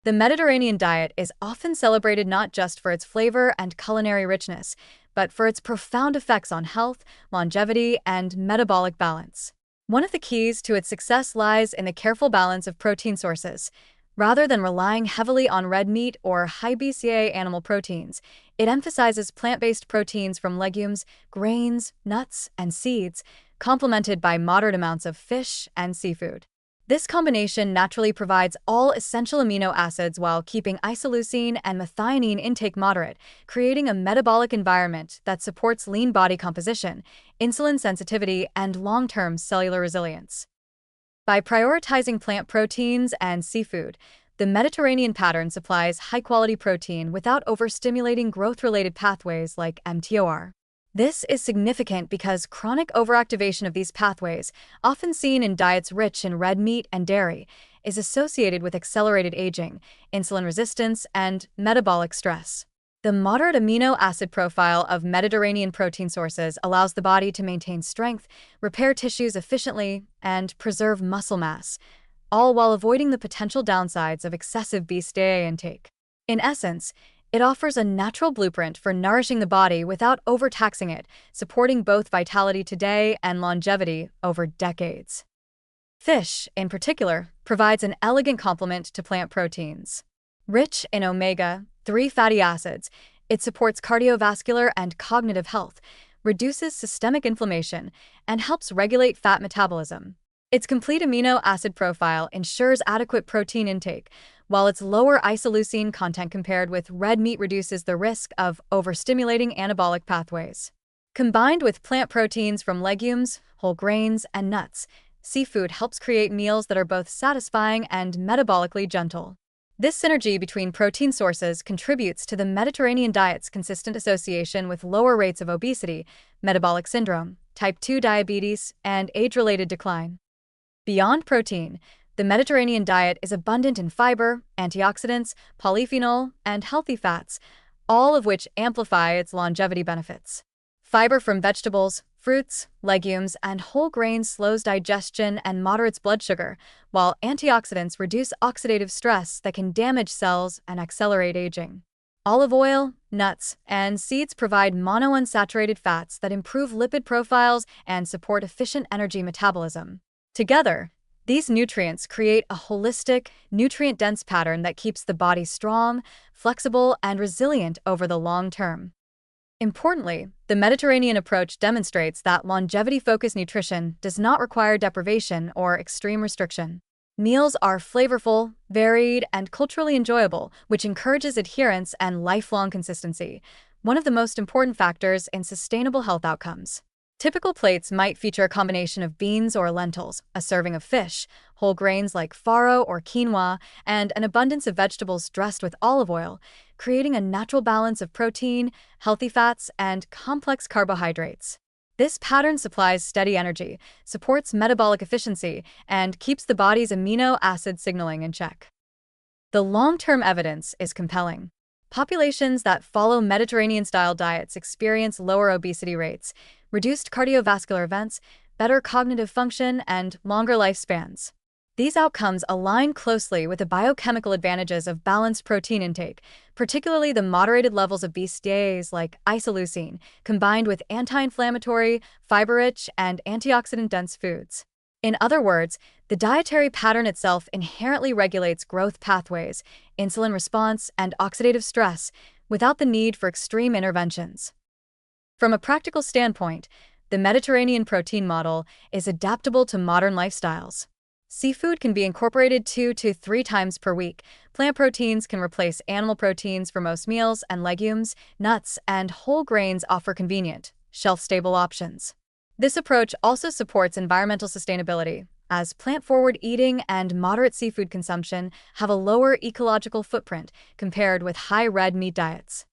The Mediterranean diet is often celebrated not just for its flavor and culinary richness, but for its profound effects on health, longevity, and metabolic balance. One of the keys to its success lies in the careful balance of protein sources. Rather than relying heavily on red meat or high BCAA animal proteins, it emphasizes plant-based proteins from legumes, grains, nuts, and seeds, complemented by moderate amounts of fish and seafood. This combination naturally provides all essential amino acids while keeping isoleucine and methionine intake moderate, creating a metabolic environment that supports lean body composition, insulin sensitivity, and long-term cellular resilience. By prioritizing plant proteins and seafood, the Mediterranean pattern supplies high-quality protein without overstimulating growth-related pathways like mTOR. This is significant because chronic overactivation of these pathways, often seen in diets rich in red meat and dairy, is associated with accelerated aging, insulin resistance, and metabolic stress. The moderate amino acid profile of Mediterranean protein sources allows the body to maintain strength, repair tissues efficiently, and preserve muscle mass, all while avoiding the potential downsides of excessive BCAA intake. In essence, it offers a natural blueprint for nourishing the body without overtaxing it, supporting both vitality today and longevity over decades. Fish, in particular, provides an elegant complement to plant proteins. Rich in omega-3 fatty acids, it supports cardiovascular and cognitive health, reduces systemic inflammation, and helps regulate fat metabolism. Its complete amino acid profile ensures adequate protein intake, while its lower isoleucine content compared with red meat reduces the risk of overstimulating anabolic pathways. Combined with plant proteins from legumes, whole grains, and nuts, seafood helps create meals that are both satisfying and metabolically gentle. This synergy between protein sources contributes to the Mediterranean diet's consistent association with lower rates of obesity, metabolic syndrome, type 2 diabetes, and age-related decline. Beyond protein, the Mediterranean diet is abundant in fiber, antioxidants, polyphenol, and healthy fats, all of which amplify its longevity benefits. Fiber from vegetables, fruits, legumes, and whole grains slows digestion and moderates blood sugar, while antioxidants reduce oxidative stress that can damage cells and accelerate aging. Olive oil, nuts, and seeds provide monounsaturated fats that improve lipid profiles and support efficient energy metabolism. Together, these nutrients create a holistic, nutrient-dense pattern that keeps the body strong, flexible, and resilient over the long term. Importantly, the Mediterranean approach demonstrates that longevity-focused nutrition does not require deprivation or extreme restriction. Meals are flavorful, varied, and culturally enjoyable, which encourages adherence and lifelong consistency, one of the most important factors in sustainable health outcomes. Typical plates might feature a combination of beans or lentils, a serving of fish, whole grains like farro or quinoa, and an abundance of vegetables dressed with olive oil, creating a natural balance of protein, healthy fats, and complex carbohydrates. This pattern supplies steady energy, supports metabolic efficiency, and keeps the body's amino acid signaling in check. The long-term evidence is compelling. Populations that follow Mediterranean-style diets experience lower obesity rates, reduced cardiovascular events, better cognitive function, and longer lifespans. These outcomes align closely with the biochemical advantages of balanced protein intake, particularly the moderated levels of BCAAs like isoleucine, combined with anti-inflammatory, fiber-rich, and antioxidant-dense foods. In other words, the dietary pattern itself inherently regulates growth pathways, insulin response, and oxidative stress without the need for extreme interventions. From a practical standpoint, the Mediterranean protein model is adaptable to modern lifestyles. Seafood can be incorporated 2 to 3 times per week. Plant proteins can replace animal proteins for most meals, and legumes, nuts, and whole grains offer convenient, shelf-stable options. This approach also supports environmental sustainability, as plant-forward eating and moderate seafood consumption have a lower ecological footprint compared with high red meat diets.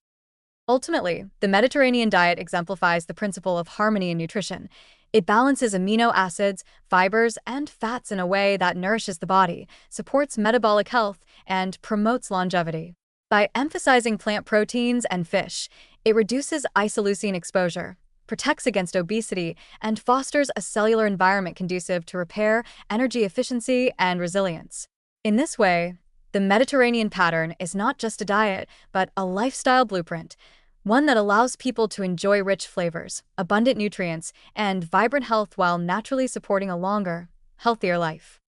Ultimately, the Mediterranean diet exemplifies the principle of harmony in nutrition. It balances amino acids, fibers, and fats in a way that nourishes the body, supports metabolic health, and promotes longevity. By emphasizing plant proteins and fish, it reduces isoleucine exposure, protects against obesity, and fosters a cellular environment conducive to repair, energy efficiency, and resilience. In this way, The Mediterranean pattern is not just a diet, but a lifestyle blueprint, one that allows people to enjoy rich flavors, abundant nutrients, and vibrant health while naturally supporting a longer, healthier life.